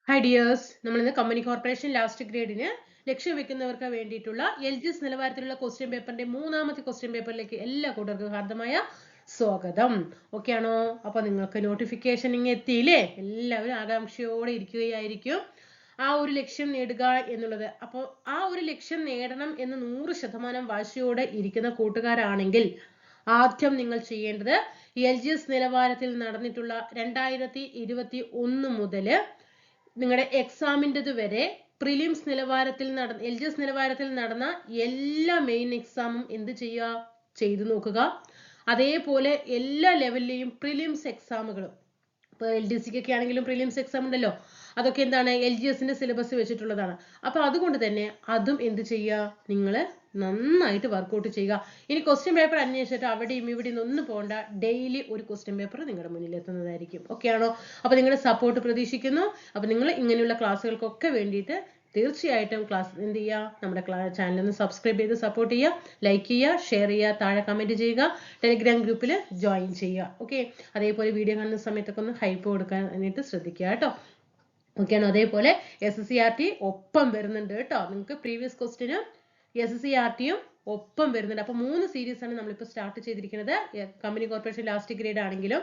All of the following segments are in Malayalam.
Hi dears, നമ്മൾ ഇന്ന് കമ്പനി കോർപ്പറേഷൻ ലാസ്റ്റ് ഗ്രേഡിന് ലക്ഷ്യം വെക്കുന്നവർക്ക് വേണ്ടിയിട്ടുള്ള LGS നിലവാരത്തിലുള്ള ക്വസ്റ്റ്യൻ പേപ്പറിന്റെ മൂന്നാമത്തെ ക്വസ്റ്റ്യൻ പേപ്പറിലേക്ക് എല്ലാ കൂട്ടർക്കും ഹാർദമായ സ്വാഗതം. ഓക്കെ ആണോ? അപ്പൊ നിങ്ങൾക്ക് നോട്ടിഫിക്കേഷൻ ഇങ്ങ് എത്തിയില്ലേ? എല്ലാവരും ആകാംക്ഷയോടെ ഇരിക്കുകയായിരിക്കും ആ ഒരു ലക്ഷ്യം നേടുക എന്നുള്ളത്. അപ്പോൾ ആ ഒരു ലക്ഷ്യം നേടണം എന്ന് 100% വാശിയോടെ ഇരിക്കുന്ന കൂട്ടുകാരാണെങ്കിൽ ആദ്യം നിങ്ങൾ ചെയ്യേണ്ടത് LGS നിലവാരത്തിൽ നടന്നിട്ടുള്ള 2021 മുതൽ നിങ്ങളുടെ എക്സാമിൻ്റെത് വരെ പ്രിലിംസ് നിലവാരത്തിൽ നടന്ന LGS നിലവാരത്തിൽ നടന്ന എല്ലാ മെയിൻ എക്സാമും എന്ത് ചെയ്യുക, ചെയ്തു നോക്കുക. അതേപോലെ എല്ലാ ലെവലിലെയും പ്രിലിംസ് എക്സാമുകളും, ഇപ്പോൾ LDC ഒക്കെ ആണെങ്കിലും പ്രിലിംസ് എക്സാം ഉണ്ടല്ലോ, അതൊക്കെ എന്താണ് LGSന്റെ സിലബസ് വെച്ചിട്ടുള്ളതാണ്. അപ്പൊ അതുകൊണ്ട് തന്നെ അതും എന്ത് ചെയ്യുക, നിങ്ങൾ നന്നായിട്ട് വർക്കൗട്ട് ചെയ്യുക. ഇനി ക്വസ്റ്റ്യൻ പേപ്പർ അന്വേഷിച്ചിട്ട് അവിടെയും ഇവിടെയും ഒന്നും പോകണ്ട, ഡെയിലി ഒരു ക്വസ്റ്റ്യൻ പേപ്പർ നിങ്ങളുടെ മുന്നിൽ എത്തുന്നതായിരിക്കും. ഓക്കെ ആണോ? അപ്പൊ നിങ്ങളുടെ സപ്പോർട്ട് പ്രതീക്ഷിക്കുന്നു. അപ്പൊ നിങ്ങൾ ഇങ്ങനെയുള്ള ക്ലാസ്സുകൾക്കൊക്കെ വേണ്ടിയിട്ട് തീർച്ചയായിട്ടും ക്ലാസ് എന്ത് ചെയ്യുക, നമ്മുടെ ചാനൽ ഒന്ന് സബ്സ്ക്രൈബ് ചെയ്ത് സപ്പോർട്ട് ചെയ്യുക, ലൈക്ക് ചെയ്യുക, ഷെയർ ചെയ്യുക, താഴെ കമന്റ് ചെയ്യുക, ടെലിഗ്രാം ഗ്രൂപ്പിൽ ജോയിൻ ചെയ്യുക. ഓക്കെ, അതേപോലെ വീഡിയോ കാണുന്ന സമയത്തൊക്കെ ഒന്ന് ഹൈപ്പ് കൊടുക്കാനായിട്ട് ശ്രദ്ധിക്കുക കേട്ടോ. ഓക്കെ ആണോ? അതേപോലെ SSCRT ഒപ്പം വരുന്നുണ്ട് കേട്ടോ. നിങ്ങൾക്ക് പ്രീവിയസ് ക്വസ്റ്റിന് SSCRTയും ഒപ്പം വരുന്നുണ്ട്. അപ്പൊ 3 സീരീസ് ആണ് നമ്മളിപ്പോൾ സ്റ്റാർട്ട് ചെയ്തിരിക്കുന്നത്. കമ്പനി കോർപ്പറേഷൻ ലാസ്റ്റ് ഗ്രേഡ് ആണെങ്കിലും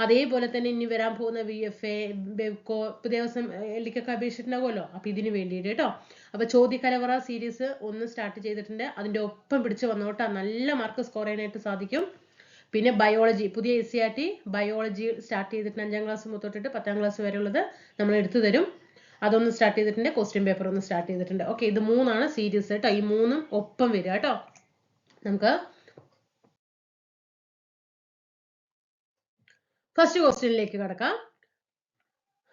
അതേപോലെ തന്നെ ഇനി വരാൻ പോകുന്ന VFA, ബെവ്കോ, ദിവസം എല്ലിക്കൊക്കെ അപേക്ഷിച്ചിട്ടുണ്ടാകുമല്ലോ, അപ്പൊ ഇതിന് വേണ്ടിയിട്ട് കേട്ടോ. അപ്പൊ ചോദ്യകലവറ സീരീസ് 1 സ്റ്റാർട്ട് ചെയ്തിട്ടുണ്ട്. അതിന്റെ ഒപ്പം പിടിച്ച് വന്നോട്ടാ, നല്ല മാർക്ക് സ്കോർ ചെയ്യാനായിട്ട് സാധിക്കും. പിന്നെ ബയോളജി, പുതിയ SCRT ബയോളജി സ്റ്റാർട്ട് ചെയ്തിട്ടുണ്ട്. 5ാം ക്ലാസ് തൊട്ടിട്ട് 10ാം ക്ലാസ് വരെ ഉള്ളത് നമ്മൾ എടുത്തു തരും. അതൊന്ന് സ്റ്റാർട്ട് ചെയ്തിട്ടുണ്ട്. ക്വസ്റ്റ്യൻ പേപ്പർ ഒന്ന് സ്റ്റാർട്ട് ചെയ്തിട്ടുണ്ട്. ഓക്കെ, ഇത് 3 സീരീസ് കേട്ടോ. ഈ 3 ഒപ്പം വരിക കേട്ടോ. നമുക്ക് ഫസ്റ്റ് ക്വസ്റ്റ്യനിലേക്ക് കടക്കാം.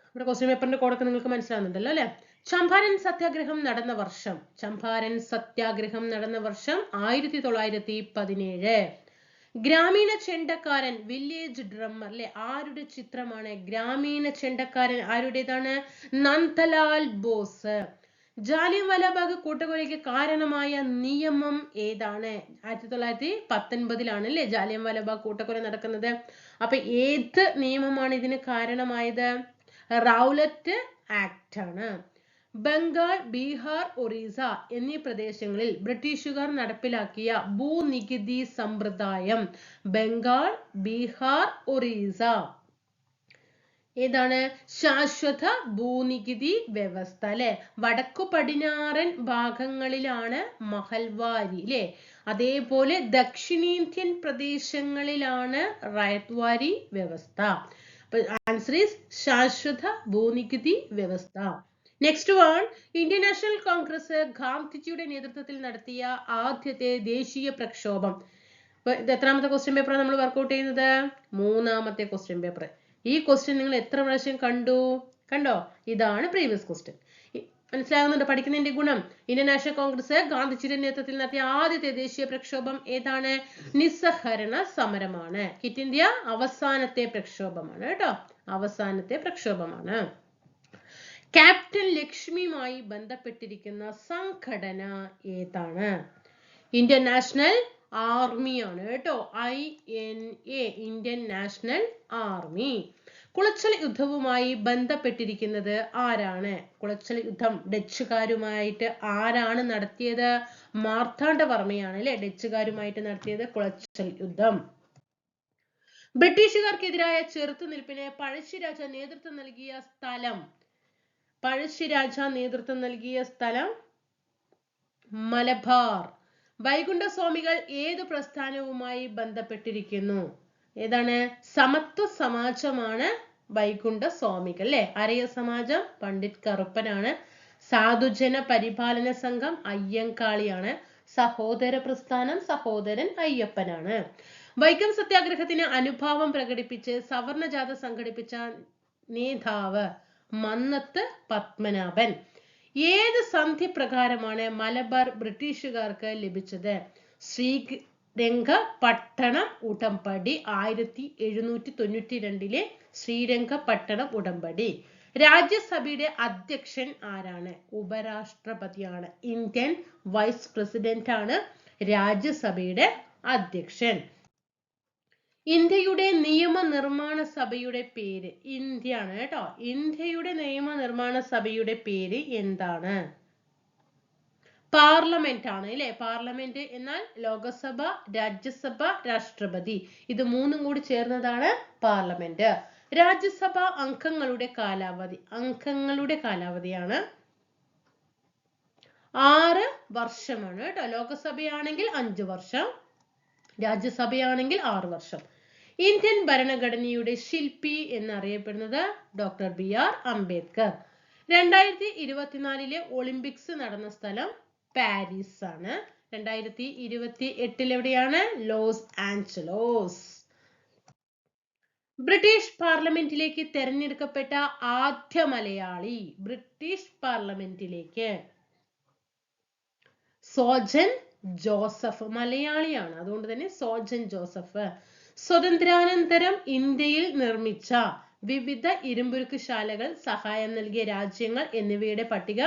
നമ്മുടെ ക്വസ്റ്റ്യൻ പേപ്പറിന്റെ കോഡൊക്കെ നിങ്ങൾക്ക് മനസ്സിലാവുന്നുണ്ടല്ലോ അല്ലെ? ചമ്പാരൻ സത്യാഗ്രഹം നടന്ന വർഷം. ചമ്പാരൻ സത്യാഗ്രഹം നടന്ന വർഷം 1917. ഗ്രാമീണ ചെണ്ടക്കാരൻ, വില്ലേജ് ഡ്രമ്മർ അല്ലെ, ആരുടെ ചിത്രമാണ്? ഗ്രാമീണ ചെണ്ടക്കാരൻ ആരുടേതാണ്? നന്ദലാൽ ബോസ്. ജാലിയൻവാലാബാഗ് കൂട്ടക്കൊലയ്ക്ക് കാരണമായ നിയമം ഏതാണ്? 1919 അല്ലേ ജാലിയൻവാലാബാഗ് കൂട്ടക്കൊല നടക്കുന്നത്. അപ്പൊ ഏത് നിയമമാണ് ഇതിന് കാരണമായത്? റൗലറ്റ് ആക്ട് ആണ്. ബംഗാൾ, ബീഹാർ, ഒറീസ എന്നീ പ്രദേശങ്ങളിൽ ബ്രിട്ടീഷുകാർ നടപ്പിലാക്കിയ ഭൂനികുതി സമ്പ്രദായം. ബംഗാൾ, ബീഹാർ, ഒറീസ ഏതാണ്? ശാശ്വത ഭൂനികുതി വ്യവസ്ഥ അല്ലെ. വടക്കു പടിഞ്ഞാറൻ ഭാഗങ്ങളിലാണ് മഹൽവാരി അല്ലെ. അതേപോലെ ദക്ഷിണേന്ത്യൻ പ്രദേശങ്ങളിലാണ് റയത്വാരി വ്യവസ്ഥ. ആൻസർ ഈസ് ശാശ്വത ഭൂനികുതി വ്യവസ്ഥ. Next one, Indian national Congress ഗാന്ധിജിയുടെ നേതൃത്വത്തിൽ നടത്തിയ ആദ്യത്തെ ദേശീയ പ്രക്ഷോഭം. ഇത് എത്രാമത്തെ ക്വസ്റ്റ്യൻ പേപ്പറാണ് നമ്മൾ വർക്ക്ഔട്ട് ചെയ്യുന്നത്? 3ാമത്തെ ക്വസ്റ്റ്യൻ പേപ്പർ. ഈ ക്വസ്റ്റ്യൻ നിങ്ങൾ എത്ര പ്രാവശ്യം കണ്ടോ? ഇതാണ് പ്രീവിയസ് ക്വസ്റ്റ്യൻ. മനസ്സിലാകുന്നുണ്ടോ പഠിക്കുന്നതിന്റെ ഗുണം? ഇന്ത്യൻ നാഷണൽ കോൺഗ്രസ് ഗാന്ധിജിയുടെ നേതൃത്വത്തിൽ നടത്തിയ ആദ്യത്തെ ദേശീയ പ്രക്ഷോഭം ഏതാണ്? നിസ്സഹരണ സമരമാണ്. ക്വിറ്റ് ഇന്ത്യ അവസാനത്തെ പ്രക്ഷോഭമാണ് കേട്ടോ. അവസാനത്തെ പ്രക്ഷോഭമാണ്. ക്യാപ്റ്റൻ ലക്ഷ്മിയുമായി ബന്ധപ്പെട്ടിരിക്കുന്ന സംഘടന ഏതാണ്? ഇന്ത്യൻ നാഷണൽ ആർമിയാണ് കേട്ടോ. INA, Indian national army. Colachel യുദ്ധവുമായി ബന്ധപ്പെട്ടിരിക്കുന്നത് ആരാണ്? കുളച്ചൽ യുദ്ധം ഡച്ചുകാരുമായിട്ട് ആരാണ് നടത്തിയത്? മാർത്താണ്ഡവർമ്മയാണ് അല്ലെ ഡച്ചുകാരുമായിട്ട് നടത്തിയത് കുളച്ചൽ യുദ്ധം. ബ്രിട്ടീഷുകാർക്കെതിരായ ചെറുത്തുനിൽപ്പിന് പഴശ്ശിരാജ നേതൃത്വം നൽകിയ സ്ഥലം. പഴശ്ശിരാജ നേതൃത്വം നൽകിയ സ്ഥലം മലബാർ. വൈകുണ്ഠസ്വാമികൾ ഏതു പ്രസ്ഥാനവുമായി ബന്ധപ്പെട്ടിരിക്കുന്നു? ഏതാണ്? സമത്വ സമാജമാണ് വൈകുണ്ഠസ്വാമികൾ അല്ലെ. അരയ സമാജം പണ്ഡിറ്റ് കറുപ്പനാണ്. സാധുജന പരിപാലന സംഘം അയ്യങ്കാളിയാണ്. സഹോദര പ്രസ്ഥാനം സഹോദരൻ അയ്യപ്പനാണ്. വൈക്കം സത്യാഗ്രഹത്തിന് അനുഭാവം പ്രകടിപ്പിച്ച് സവർണജാഥ സംഘടിപ്പിച്ച നേതാവ് മന്നത്ത് പത്മനാഭൻ. ഏത് സന്ധി പ്രകാരമാണ് മലബാർ ബ്രിട്ടീഷുകാർക്ക് ലഭിച്ചത്? ശ്രീരംഗപട്ടണം ഉടമ്പടി. 1792 ശ്രീരംഗപട്ടണം ഉടമ്പടി. രാജ്യസഭയുടെ അധ്യക്ഷൻ ആരാണ്? ഉപരാഷ്ട്രപതിയാണ്. ഇന്ത്യൻ വൈസ് പ്രസിഡന്റ് ആണ് രാജ്യസഭയുടെ അധ്യക്ഷൻ. ഇന്ത്യയുടെ നിയമനിർമ്മാണ സഭയുടെ പേര് ഇന്ത്യയാണ് കേട്ടോ. ഇന്ത്യയുടെ നിയമനിർമ്മാണ സഭയുടെ പേര് എന്താണ്? പാർലമെന്റ് ആണ് അല്ലെ. പാർലമെന്റ് എന്നാൽ ലോകസഭ, രാജ്യസഭ, രാഷ്ട്രപതി, ഇത് മൂന്നും കൂടി ചേർന്നതാണ് പാർലമെന്റ്. രാജ്യസഭ അംഗങ്ങളുടെ കാലാവധിയാണ് 6 വർഷമാണ് കേട്ടോ. ലോകസഭയാണെങ്കിൽ 5 വർഷം, രാജ്യസഭയാണെങ്കിൽ 6 വർഷം. ഇന്ത്യൻ ഭരണഘടനയുടെ ശില്പി എന്നറിയപ്പെടുന്നത് ഡോക്ടർ BR അംബേദ്കർ. 2024 ഒളിമ്പിക്സ് നടന്ന സ്ഥലം പാരീസ് ആണ്. 2028 എവിടെയാണ്? ലോസ് ആഞ്ചലോസ്. ബ്രിട്ടീഷ് പാർലമെന്റിലേക്ക് തെരഞ്ഞെടുക്കപ്പെട്ട ആദ്യ മലയാളി. ബ്രിട്ടീഷ് പാർലമെന്റിലേക്ക് സോജൻ ജോസഫ്, മലയാളിയാണ്, അതുകൊണ്ട് തന്നെ സോജൻ ജോസഫ്. സ്വതന്ത്രാനന്തരം ഇന്ത്യയിൽ നിർമ്മിച്ച വിവിധ ഇരുമ്പുരുക്ക് ശാലകൾ സഹായം നൽകിയ രാജ്യങ്ങൾ എന്നിവയുടെ പട്ടിക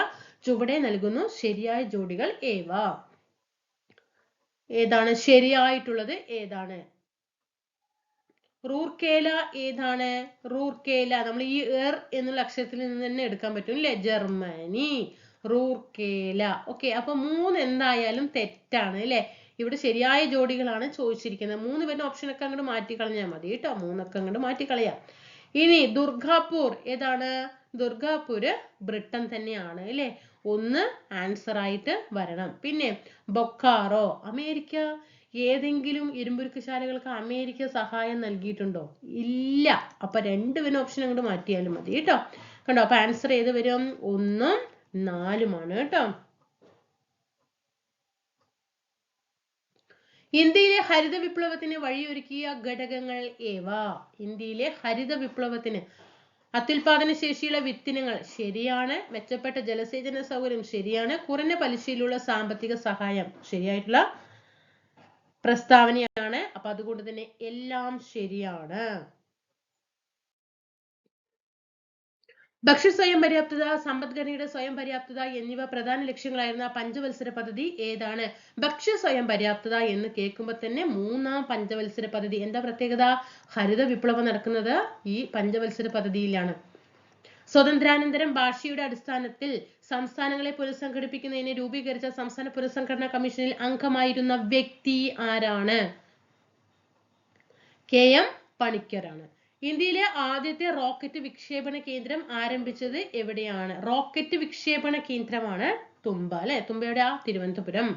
ചുവടെ നൽകുന്നു. ശരിയായ ജോഡികൾ ഏവ? ഏതാണ് ശരിയായിട്ടുള്ളത്? ഏതാണ്? റൂർക്കേല ഏതാണ്? റൂർക്കേല നമ്മൾ ഈ എന്നുള്ള അക്ഷരത്തിൽ നിന്ന് തന്നെ എടുക്കാൻ പറ്റും അല്ലെ. ജർമ്മനി, റൂർക്കേല. ഓക്കെ, അപ്പൊ 3 എന്തായാലും തെറ്റാണ് അല്ലെ. ഇവിടെ ശരിയായ ജോഡികളാണ് ചോദിച്ചിരിക്കുന്നത്. 3 വരുന്ന ഓപ്ഷൻ ഒക്കെ അങ്ങോട്ട് മാറ്റിക്കളഞ്ഞാൽ മതി കേട്ടോ. 3 ഒക്കെ അങ്ങോട്ട് മാറ്റിക്കളയാം. ഇനി ദുർഗാപൂർ ഏതാണ്? ദുർഗാപൂര് ബ്രിട്ടൻ തന്നെയാണ് അല്ലെ. 1 ആൻസർ ആയിട്ട് വരണം. പിന്നെ ബൊക്കാറോ അമേരിക്ക. ഏതെങ്കിലും ഇരുമ്പുരുക്ക് ശാലകൾക്ക് അമേരിക്ക സഹായം നൽകിയിട്ടുണ്ടോ? ഇല്ല. അപ്പൊ 2 വരുന്ന ഓപ്ഷൻ അങ്ങോട്ട് മാറ്റിയാലും മതി കേട്ടോ. കണ്ടോ, അപ്പൊ ആൻസർ ഏത് വരും? 1 ഉം 4 ഉം ആണ് കേട്ടോ. ഇന്ത്യയിലെ ഹരിത വിപ്ലവത്തിന് വഴിയൊരുക്കിയ ഘടകങ്ങൾ ഏവ? ഇന്ത്യയിലെ ഹരിത വിപ്ലവത്തിന് അത്യുൽപാദന ശേഷിയുള്ള വിത്തിനങ്ങൾ ശരിയാണ്. മെച്ചപ്പെട്ട ജലസേചന സൗകര്യം ശരിയാണ്. കുറഞ്ഞ പലിശയിലുള്ള സാമ്പത്തിക സഹായം ശരിയായിട്ടുള്ള പ്രസ്താവനയാണ്. അപ്പൊ അതുകൊണ്ട് തന്നെ എല്ലാം ശരിയാണ്. ഭക്ഷ്യ സ്വയം പര്യാപ്തത, സമ്പദ്ഘടനയുടെ സ്വയം പര്യാപ്തത എന്നിവ പ്രധാന ലക്ഷ്യങ്ങളായിരുന്ന പഞ്ചവത്സര പദ്ധതി ഏതാണ്? ഭക്ഷ്യ സ്വയം പര്യാപ്തത എന്ന് കേൾക്കുമ്പോൾ തന്നെ 3ാം പഞ്ചവത്സര പദ്ധതി. എന്താ പ്രത്യേകത? ഹരിത വിപ്ലവം നടക്കുന്നത് ഈ പഞ്ചവത്സര പദ്ധതിയിലാണ്. സ്വതന്ത്രാനന്തരം ഭാഷയുടെ അടിസ്ഥാനത്തിൽ സംസ്ഥാനങ്ങളെ പുനഃസംഘടിപ്പിക്കുന്നതിന് രൂപീകരിച്ച സംസ്ഥാന പുനഃസംഘടനാ കമ്മീഷനിൽ അംഗമായിരുന്ന വ്യക്തി ആരാണ്? KM പണിക്കരാണ്. ഇന്ത്യയിലെ ആദ്യത്തെ റോക്കറ്റ് വിക്ഷേപണ കേന്ദ്രം ആരംഭിച്ചത് എവിടെയാണ്? റോക്കറ്റ് വിക്ഷേപണ കേന്ദ്രമാണ് തുമ്പ അല്ലെ. തുമ്പയുടെ തിരുവനന്തപുരം.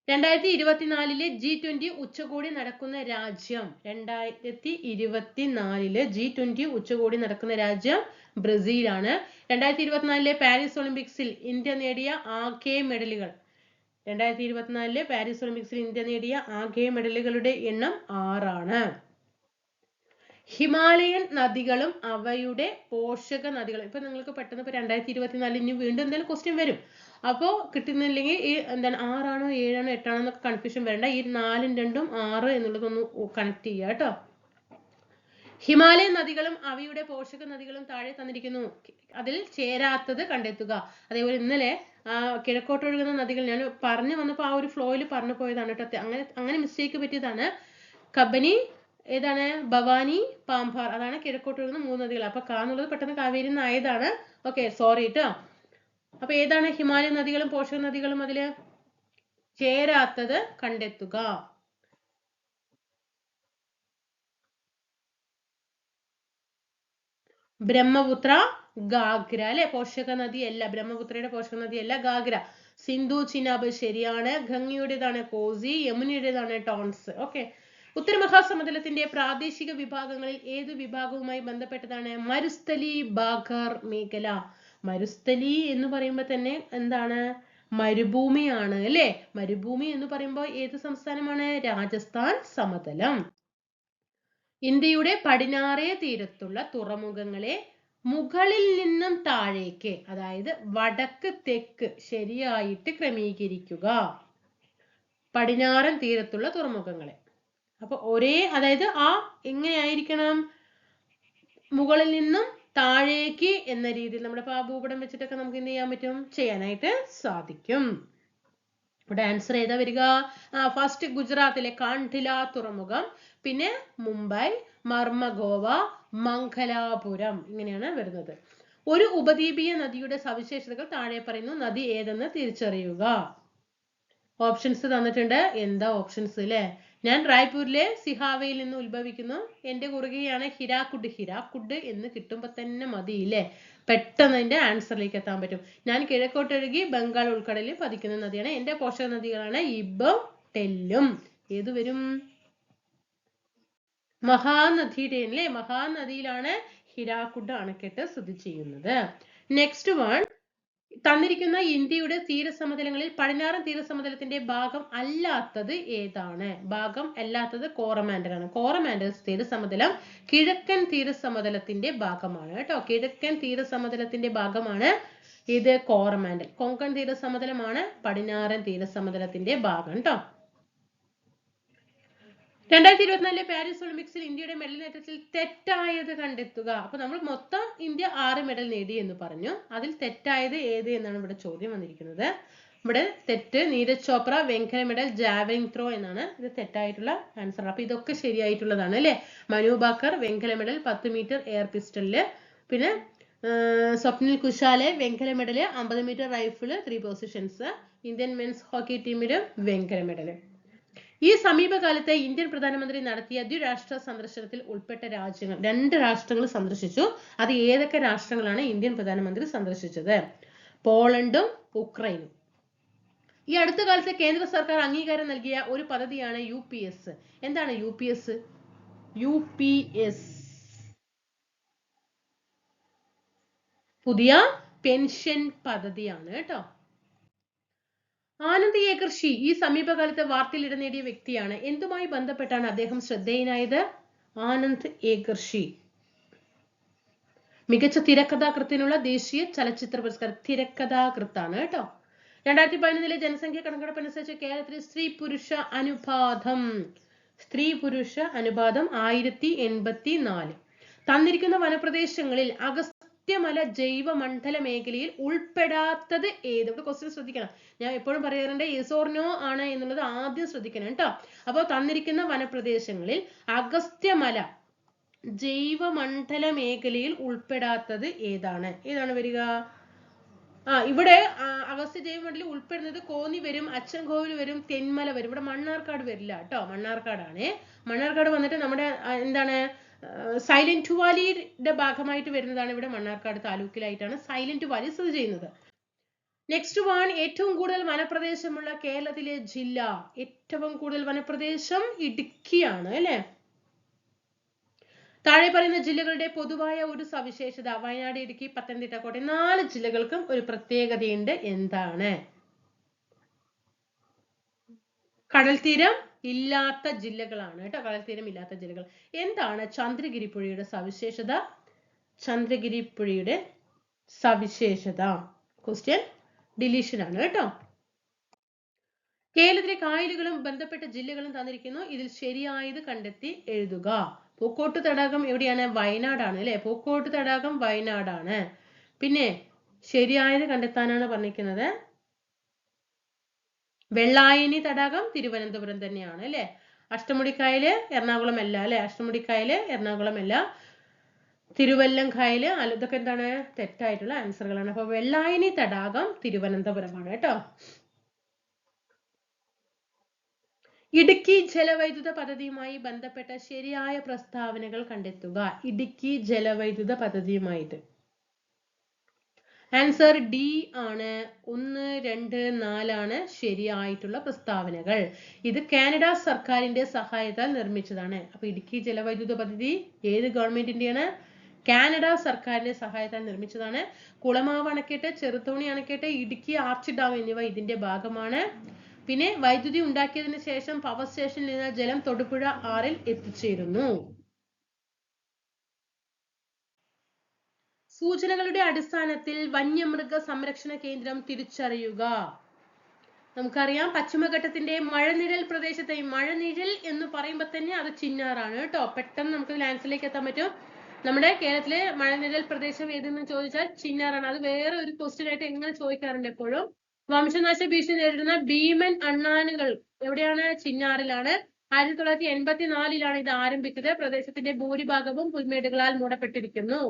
2024 G20 ഉച്ചകോടി നടക്കുന്ന രാജ്യം. 2024 G20 ഉച്ചകോടി നടക്കുന്ന രാജ്യം ബ്രസീലാണ്. 2024 പാരീസ് ഒളിമ്പിക്സിൽ ഇന്ത്യ നേടിയ ആകെ മെഡലുകൾ. 2024 പാരീസ് ഒളിമ്പിക്സിൽ ഇന്ത്യ നേടിയ ആകെ മെഡലുകളുടെ എണ്ണം 6 ആണ്. ഹിമാലയൻ നദികളും അവയുടെ പോഷക നദികളും. ഇപ്പൊ നിങ്ങൾക്ക് പെട്ടെന്ന് ഇപ്പൊ 2024 ഇനി വീണ്ടും എന്തായാലും ക്വസ്റ്റ്യൻ വരും. അപ്പോ കിട്ടുന്നില്ലെങ്കിൽ ഈ എന്താണ് 6 ആണോ 7 ആണോ 8 ആണോ എന്നൊക്കെ കൺഫ്യൂഷൻ വരണ്ട. ഈ 4ഉം 2ഉം 6 എന്നുള്ളതൊന്ന് കണക്ട് ചെയ്യുക കേട്ടോ. ഹിമാലയൻ നദികളും അവയുടെ പോഷക നദികളും താഴെ തന്നിരിക്കുന്നു. അതിൽ ചേരാത്തത് കണ്ടെത്തുക. അതേപോലെ ഇന്നലെ കിഴക്കോട്ടൊഴുകുന്ന നദികൾ ഞാൻ പറഞ്ഞു വന്നപ്പോൾ ആ ഒരു ഫ്ലോയിൽ പറഞ്ഞു പോയതാണ് കേട്ടോ. അങ്ങനെ മിസ്റ്റേക്ക് പറ്റിയതാണ്. കബനി ഏതാണ്? ഭവാനി, പാമ്പാർ, അതാണ് കിഴക്കോട്ടൊഴുകുന്ന 3 നദികൾ. അപ്പൊ കാന്നുള്ളത് പെട്ടെന്ന് കാവേരി ആയതാണ്. ഓക്കെ, സോറി കേട്ടോ. അപ്പൊ ഏതാണ് ഹിമാലയൻ നദികളും പോഷക നദികളും അതില് ചേരാത്തത് കണ്ടെത്തുക. ബ്രഹ്മപുത്ര, ഗാഗ്ര അല്ലെ. പോഷക നദിയല്ല, ബ്രഹ്മപുത്രയുടെ പോഷക നദിയല്ല ഗാഗ്ര. സിന്ധു, ചിനാബ് ശരിയാണ്. ഗംഗയുടേതാണ് കോസി, യമുനയുടേതാണ് ടോൺസ്. ഓക്കെ. ഉത്തരമഹാസമതലത്തിന്റെ പ്രാദേശിക വിഭാഗങ്ങളിൽ ഏത് വിഭാഗവുമായി ബന്ധപ്പെട്ടതാണ്? മരുസ്ഥലി ബാഗർ മേഖല. മരുസ്ഥലി എന്ന് പറയുമ്പോൾ തന്നെ എന്താണ്? മരുഭൂമിയാണ് അല്ലെ. മരുഭൂമി എന്ന് പറയുമ്പോൾ ഏത് സംസ്ഥാനമാണ്? രാജസ്ഥാൻ സമതലം. ഇന്ത്യയുടെ പടിഞ്ഞാറേ തീരത്തുള്ള തുറമുഖങ്ങളെ മുകളിൽ നിന്നും താഴേക്ക്, അതായത് വടക്ക് തെക്ക് ശരിയായിട്ട് ക്രമീകരിക്കുക. പടിഞ്ഞാറൻ തീരത്തുള്ള തുറമുഖങ്ങളെ. അപ്പൊ അതായത് എങ്ങനെയായിരിക്കണം? മുകളിൽ നിന്നും താഴേക്ക് എന്ന രീതിയിൽ നമ്മുടെ ഭൂപടം വെച്ചിട്ടൊക്കെ നമുക്ക് എന്ത് ചെയ്യാൻ പറ്റും? ചെയ്യാനായിട്ട് സാധിക്കും. ഇവിടെ ആൻസർ ഏതാ വരിക? ഫസ്റ്റ് ഗുജറാത്തിലെ കാണ്ഠില തുറമുഖം, പിന്നെ മുംബൈ, മർമഗോവ, മംഗലാപുരം, ഇങ്ങനെയാണ് വരുന്നത്. ഒരു ഉപദ്വീപീയ നദിയുടെ സവിശേഷതകൾ താഴെ പറയുന്നു നദി ഏതെന്ന് തിരിച്ചറിയുക. ഓപ്ഷൻസ് തന്നിട്ടുണ്ട്. എന്താ ഓപ്ഷൻസ് അല്ലേ? ഞാൻ റായ്പൂരിലെ സിഹാവയിൽ നിന്ന് ഉത്ഭവിക്കുന്നു. എന്റെ കുറുകയാണ് ഹിരാക്കുഡ്. ഹിരാക്കുഡ് എന്ന് കിട്ടുമ്പോ തന്നെ മതിയില്ലേ, പെട്ടെന്ന് അതിന്റെ ആൻസറിലേക്ക് എത്താൻ പറ്റും. ഞാൻ കിഴക്കോട്ടൊഴുകി ബംഗാൾ ഉൾക്കടലിൽ പതിക്കുന്ന നദിയാണ്. എന്റെ പോഷക നദികളാണ് ഇബും ടെല്ലും. ഏത് വരും? മഹാനദിയുടെ അല്ലേ, മഹാനദിയിലാണ് ഹിരാക്കുഡ് അണക്കെട്ട് സ്ഥിതി ചെയ്യുന്നത്. നെക്സ്റ്റ് വൺ, തന്നിരിക്കുന്ന ഇന്ത്യയുടെ തീരസമതലങ്ങളിൽ പടിഞ്ഞാറൻ തീരസമതലത്തിന്റെ ഭാഗം അല്ലാത്തത് ഏതാണ്? ഭാഗം അല്ലാത്തത് കോറമാൻഡർ ആണ്. കോറമാൻഡർ തീരസമതലം കിഴക്കൻ തീരസമതലത്തിന്റെ ഭാഗമാണ് കേട്ടോ. കിഴക്കൻ തീരസമതലത്തിന്റെ ഭാഗമാണ് ഇത് കോറമാൻഡർ. കൊങ്കൺ തീരസമതലമാണ് പടിഞ്ഞാറൻ തീരസമതലത്തിന്റെ ഭാഗം കേട്ടോ. 2024 പാരീസ് ഒളിമ്പിക്സിൽ ഇന്ത്യയുടെ മെഡൽ നേട്ടത്തിൽ തെറ്റായത് കണ്ടെത്തുക. അപ്പൊ നമ്മൾ മൊത്തം ഇന്ത്യ 6 മെഡൽ നേടി എന്ന് പറഞ്ഞു. അതിൽ തെറ്റായത് ഏത് എന്നാണ് ഇവിടെ ചോദ്യം വന്നിരിക്കുന്നത്. ഇവിടെ തെറ്റ് നീരജ് ചോപ്ര വെങ്കല മെഡൽ ജാവലിൻ ത്രോ എന്നാണ് ഇത് തെറ്റായിട്ടുള്ള ആൻസർ. അപ്പൊ ഇതൊക്കെ ശരിയായിട്ടുള്ളതാണ് അല്ലെ. മനു ബാക്കർ വെങ്കല മെഡൽ 10 മീറ്റർ എയർ പിസ്റ്റലില്, പിന്നെ സ്വപ്നിൽ കുശാലെ വെങ്കല medal 50 metre rifle 3 positions. Indian men's hockey ടീമിന് വെങ്കല മെഡല്. ഈ സമീപകാലത്തെ ഇന്ത്യൻ പ്രധാനമന്ത്രി നടത്തിയ ദ്വിരാഷ്ട്ര സന്ദർശനത്തിൽ ഉൾപ്പെട്ട രാജ്യങ്ങൾ, 2 രാഷ്ട്രങ്ങൾ സന്ദർശിച്ചു. അത് ഏതൊക്കെ രാഷ്ട്രങ്ങളാണ് ഇന്ത്യൻ പ്രധാനമന്ത്രി സന്ദർശിച്ചത്? പോളണ്ടും ഉക്രൈനും. ഈ അടുത്ത കാലത്ത് കേന്ദ്ര സർക്കാർ അംഗീകാരം നൽകിയ ഒരു പദ്ധതിയാണ് UPS. എന്താണ് UPS? UPS പുതിയ പെൻഷൻ പദ്ധതിയാണ് കേട്ടോ. ആനന്ദ് ഏകർഷി ഈ സമീപകാലത്ത് വാർത്തയിൽ ഇടം നേടിയ വ്യക്തിയാണ്. എന്തുമായി ബന്ധപ്പെട്ടാണ് അദ്ദേഹം ശ്രദ്ധേയനായത്? ആനന്ദ് ഏകർഷി മികച്ച തിരക്കഥാകൃത്തിനുള്ള ദേശീയ ചലച്ചിത്ര പുരസ്കാരം. തിരക്കഥാകൃത്താണ് കേട്ടോ. 2011 ജനസംഖ്യ കണക്കെടുപ്പ് അനുസരിച്ച് കേരളത്തിലെ സ്ത്രീ പുരുഷ അനുപാതം 1084. തന്നിരിക്കുന്ന വനപ്രദേശങ്ങളിൽ അഗസ്ത്യമല ജൈവ മണ്ഡല മേഖലയിൽ ഉൾപ്പെടാത്തത് ഏത്? ഇവിടെ ക്വസ്റ്റ്യൻ ശ്രദ്ധിക്കണം. ഞാൻ എപ്പോഴും പറയാറുണ്ട് yes or no ആണ് എന്നുള്ളത് ആദ്യം ശ്രദ്ധിക്കണം കേട്ടോ. അപ്പോൾ തന്നിരിക്കുന്ന വനപ്രദേശങ്ങളിൽ അഗസ്ത്യമല ജൈവ മണ്ഡല മേഖലയിൽ ഉൾപ്പെടാത്തത് ഏതാണ്? ഏതാണ് വരിക? ഇവിടെ അഗസ്ത്യ ജൈവമണ്ഡലത്തിൽ ഉൾപ്പെടുന്നത് കോന്നി വരും, അച്ചൻകോവിൽ വരും, തെന്മല വരും. ഇവിടെ മണ്ണാർക്കാട് വരില്ല കേട്ടോ. മണ്ണാർക്കാടാണ്. മണ്ണാർക്കാട് വന്നിട്ട് നമ്മുടെ എന്താണ് സൈലന്റ് വാലിയുടെ ഭാഗമായിട്ട് വരുന്നതാണ്. ഇവിടെ മണ്ണാർക്കാട് താലൂക്കിലായിട്ടാണ് സൈലന്റ് വാലി സ്ഥിതി ചെയ്യുന്നത്. നെക്സ്റ്റ് വൺ, ഏറ്റവും കൂടുതൽ വനപ്രദേശമുള്ള കേരളത്തിലെ ജില്ല. ഏറ്റവും കൂടുതൽ വനപ്രദേശം ഇടുക്കിയാണ് അല്ലെ. താഴെ പറയുന്ന ജില്ലകളുടെ പൊതുവായ ഒരു സവിശേഷത. വയനാട്, ഇടുക്കി, പത്തനംതിട്ട, കോട്ടയം 4 ജില്ലകൾക്കും ഒരു പ്രത്യേകതയുണ്ട്. എന്താണ്? കടൽ തീരം ഇല്ലാത്ത ജില്ലകളാണ് കേട്ടോ. കടൽ തീരം ഇല്ലാത്ത ജില്ലകൾ. എന്താണ് ചന്ദ്രഗിരി പുഴയുടെ സവിശേഷത? ചന്ദ്രഗിരി പുഴയുടെ സവിശേഷത ക്വസ്റ്റ്യൻ ഡിലീഷൻ ആണ് കേട്ടോ. കേരളത്തിലെ കായലുകളും ബന്ധപ്പെട്ട ജില്ലകളും തന്നിരിക്കുന്നു. ഇതിൽ ശരിയായത് കണ്ടെത്തി എഴുതുക. പൂക്കോട്ട് തടാകം എവിടെയാണ്? വയനാടാണ് അല്ലെ. പൂക്കോട്ട് തടാകം വയനാടാണ്. പിന്നെ ശരിയായത് കണ്ടെത്താനാണ് പറഞ്ഞിരിക്കുന്നത്. വെള്ളായണി തടാകം തിരുവനന്തപുരം തന്നെയാണ് അല്ലെ. അഷ്ടമുടിക്കായല് എറണാകുളം അല്ല അല്ലെ. അഷ്ടമുടിക്കായല് എറണാകുളം അല്ല. തിരുവല്ലം കായല് ഇതൊക്കെ എന്താണ്? തെറ്റായിട്ടുള്ള ആൻസറുകളാണ്. അപ്പൊ വെള്ളായണി തടാകം തിരുവനന്തപുരമാണ് കേട്ടോ. ഇടുക്കി ജലവൈദ്യുത പദ്ധതിയുമായി ബന്ധപ്പെട്ട ശരിയായ പ്രസ്താവനകൾ കണ്ടെത്തുക. ഇടുക്കി ജലവൈദ്യുത പദ്ധതിയുമായിട്ട് ആൻസർ ഡി ആണ്. 1, 2, 4 ആണ് ശരിയായിട്ടുള്ള പ്രസ്താവനകൾ. ഇത് കാനഡ സർക്കാരിന്റെ സഹായത്താൽ നിർമ്മിച്ചതാണ്. അപ്പൊ ഇടുക്കി ജലവൈദ്യുത പദ്ധതി ഏത് ഗവൺമെന്റിന്റെയാണ്? കാനഡ സർക്കാരിന്റെ സഹായത്താൽ നിർമ്മിച്ചതാണ്. കുളമാവ് അണക്കെട്ട്, ചെറുതോണി അണക്കെട്ട്, ഇടുക്കി ആർച്ച് ഡാം എന്നിവ ഇതിന്റെ ഭാഗമാണ്. പിന്നെ വൈദ്യുതി ഉണ്ടാക്കിയതിനു ശേഷം പവർ സ്റ്റേഷനിൽ നിന്ന് ജലം തൊടുപുഴ ആറിൽ എത്തിച്ചേരുന്നു. സൂചനകളുടെ അടിസ്ഥാനത്തിൽ വന്യമൃഗ സംരക്ഷണ കേന്ദ്രം തിരിച്ചറിയുക. നമുക്കറിയാം പശ്ചിമഘട്ടത്തിന്റെ മഴനിഴൽ പ്രദേശത്തെ, മഴനിഴൽ എന്ന് പറയുമ്പോൾ തന്നെ അത് ചിന്നാറാണ് കേട്ടോ. പെട്ടെന്ന് നമുക്ക് ആൻസറിലേക്ക് എത്താൻ പറ്റും. നമ്മുടെ കേരളത്തിലെ മഴനിഴൽ പ്രദേശം ഏതെന്ന് ചോദിച്ചാൽ ചിന്നാറാണ്. അത് വേറെ ഒരു ക്വസ്റ്റ്യൻ ആയിട്ട് എങ്ങനെ ചോദിക്കാറുണ്ട് എപ്പോഴും. വംശനാശ ഭീഷണി നേരിടുന്ന ഭീമൻ അണ്ണാനുകൾ എവിടെയാണ്? ചിന്നാറിലാണ്. 1984 ഇത് ആരംഭിച്ചത്. പ്രദേശത്തിന്റെ ഭൂരിഭാഗവും പുൽമേടുകളാൽ മൂടപ്പെട്ടിരിക്കുന്നു.